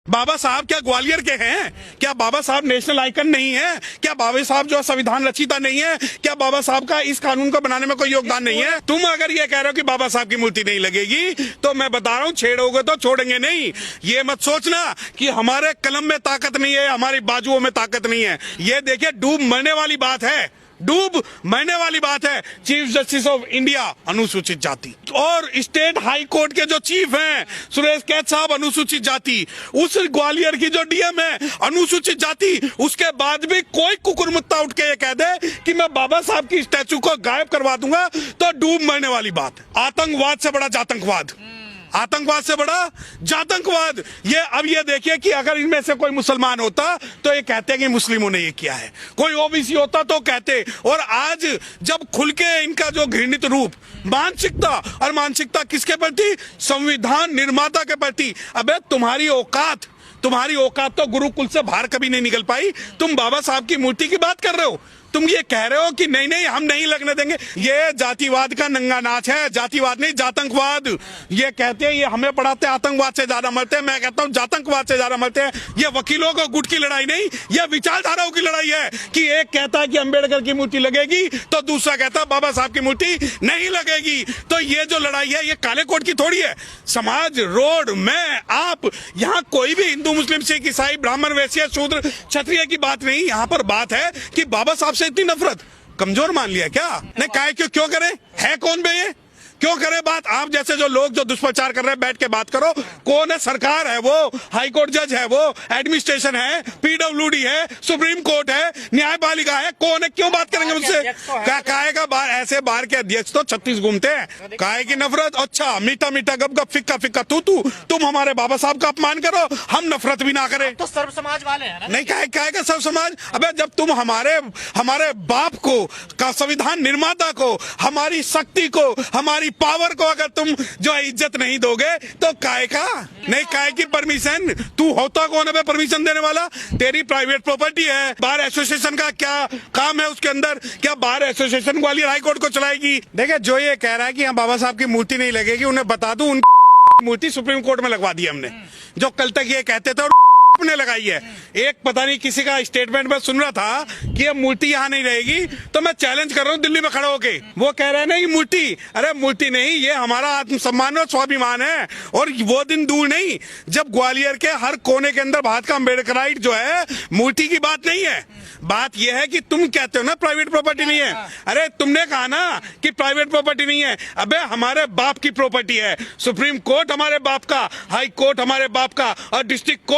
बाबा साहब क्या ग्वालियर के हैं? क्या बाबा साहब नेशनल आइकन नहीं है? क्या बाबा साहब जो संविधान रचिता नहीं है? क्या बाबा साहब का इस कानून को बनाने में कोई योगदान नहीं है? तुम अगर ये कह रहे हो कि बाबा साहब की मूर्ति नहीं लगेगी, तो मैं बता रहा हूँ छेड़ोगे तो छोड़ेंगे नहीं। ये मत सोचना कि हमारे कलम में ताकत नहीं है, हमारी बाजुओं में ताकत नहीं है। ये देखिए डूब मरने वाली बात है, डूब मरने वाली बात है। चीफ जस्टिस ऑफ इंडिया अनुसूचित जाति और स्टेट हाई कोर्ट के जो चीफ हैं सुरेश कैथ साहब अनुसूचित जाति, उस ग्वालियर की जो डीएम है अनुसूचित जाति, उसके बाद भी कोई कुकुरमुत्ता उठ के ये कह दे कि मैं बाबा साहब की स्टैचू को गायब करवा दूंगा, तो डूब मरने वाली बात। आतंकवाद से बड़ा जातंकवाद, आतंकवाद से बड़ा जातंकवाद। ये अब ये देखिए कि अगर इनमें से कोई मुसलमान होता तो ये कहते कि मुस्लिमों ने ये किया है, कोई ओबीसी होता तो कहते। और आज जब खुल के इनका जो घृणित रूप मानसिकता, और मानसिकता किसके प्रति? संविधान निर्माता के प्रति। अबे तुम्हारी औकात तो गुरुकुल से बाहर कभी नहीं निकल पाई। तुम बाबा साहब की मूर्ति की बात कर रहे हो, तुम ये कह रहे हो कि नहीं हम नहीं लगने देंगे। ये जातिवाद का नंगा नाच है, जातिवाद नहीं जातंकवाद। ये कहते हैं, ये हमें पढ़ाते हैं आतंकवाद से ज्यादा मरते हैं, मैं कहता हूँ जातंकवाद से ज्यादा मरते हैं। ये वकीलों को गुट की लड़ाई नहीं, ये विचारधाराओं की लड़ाई है कि एक कहता है कि अंबेडकर की मूर्ति लगेगी तो दूसरा कहता है बाबा साहब की मूर्ति नहीं लगेगी। तो ये जो लड़ाई है ये काले कोट की थोड़ी है। समाज, रोड, मैं, आप, यहाँ कोई भी हिंदू, मुस्लिम, सिख, ईसाई, ब्राह्मण, वैश्य, शूद्र, क्षत्रिय की बात नहीं। यहाँ पर बात है कि बाबा साहब से इतनी नफरत कमजोर मान लिया क्या? नहीं काहे क्यों करें? है कौन बे ये? क्यों करे बात? आप जैसे जो लोग जो दुष्प्रचार कर रहे हैं बैठ के बात करो। कौन है? सरकार है वो, हाई कोर्ट जज है वो, एडमिनिस्ट्रेशन है, पीडब्ल्यूडी है, सुप्रीम कोर्ट है, न्यायपालिका है। कौन है? क्यों बात करेंगे उनसे? काहे का बार ऐसे बार के अध्यक्ष तो 36 घूमते हैं। काहे की नफरत? अच्छा मीठा मीठा गप गप फिक्का फिक्का तू तुम हमारे बाबा साहब का अपमान करो, हम नफरत भी ना करें तो सर्व समाज वाले हैं ना? नहीं काहे का सर्व समाज? अबे जब तुम हमारे बाप को, का संविधान निर्माता को, हमारी शक्ति को, हमारी पावर को अगर तुम जो है इज्जत नहीं दोगे तो काहे का? नहीं काहे की परमिशन? तू होता कौन है परमिशन देने वाला? तेरी प्राइवेट प्रॉपर्टी है। बार एसोसिएशन का क्या काम है उसके अंदर? क्या bar association Gwalior high court को चलाएगी? देखिए जो ये कह रहा है कि यहाँ बाबा साहब की मूर्ति नहीं लगेगी, उन्हें बता दूं उनकी मूर्ति सुप्रीम कोर्ट में लगवा दी हमने। जो कल तक ये कहते थे ने लगाई है। एक पता नहीं किसी का स्टेटमेंट में सुन रहा था कि ये मूर्ति यहाँ नहीं रहेगी, तो मैं चैलेंज कर रहा हूँ दिल्ली में खड़ा होके। वो कह रहे हैं ना ये मूर्ति, अरे मूर्ति नहीं, ये हमारा आत्मसम्मान और स्वाभिमान है। और वो दिन दूर नहीं जब ग्वालियर के हर कोने के अंदर भारत का अम्बेडकराइट जो है, मूर्ति की बात नहीं है। बात यह है कि तुम कहते हो ना प्राइवेट प्रॉपर्टी नहीं है। अरे तुमने कहा ना कि प्राइवेट प्रॉपर्टी नहीं है। अबे हमारे बाप की प्रॉपर्टी है। सुप्रीम कोर्ट हमारे बाप का, हाई कोर्ट हमारे बाप का, और डिस्ट्रिक्ट कोर्ट